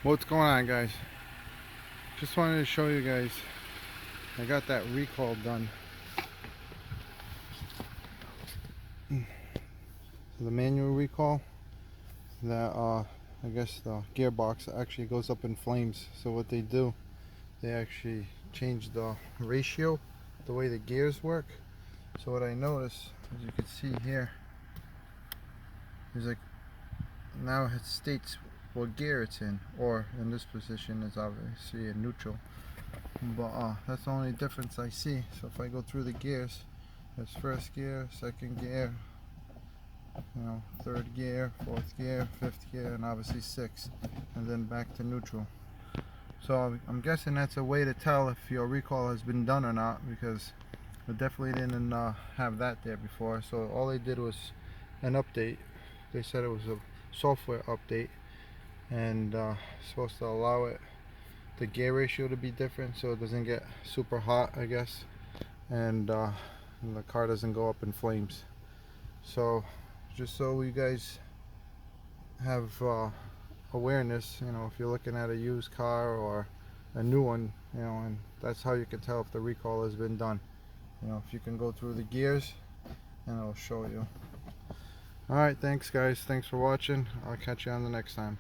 What's going on, guys? Just wanted to show you guys I got that recall done. The manual recall that I guess the gearbox actually goes up in flames. So what they do, they actually change the ratio, the way the gears work. So what I noticed, as you can see here, is like now it states what gear it's in, or in this position is obviously in neutral. But that's the only difference I see. So if I go through the gears, there's first gear, second gear, third gear, fourth gear, fifth gear, and obviously sixth, and then back to neutral. So I'm guessing that's a way to tell if your recall has been done or not, because I definitely didn't have that there before. So all they did was an update. They said it was a software update, and supposed to allow the gear ratio to be different so it doesn't get super hot, I guess, and the car doesn't go up in flames. So just so you guys have awareness, if you're looking at a used car or a new one, and that's how you can tell if the recall has been done. If you can go through the gears, and it'll show you. Alright, thanks guys, thanks for watching. I'll catch you on the next time.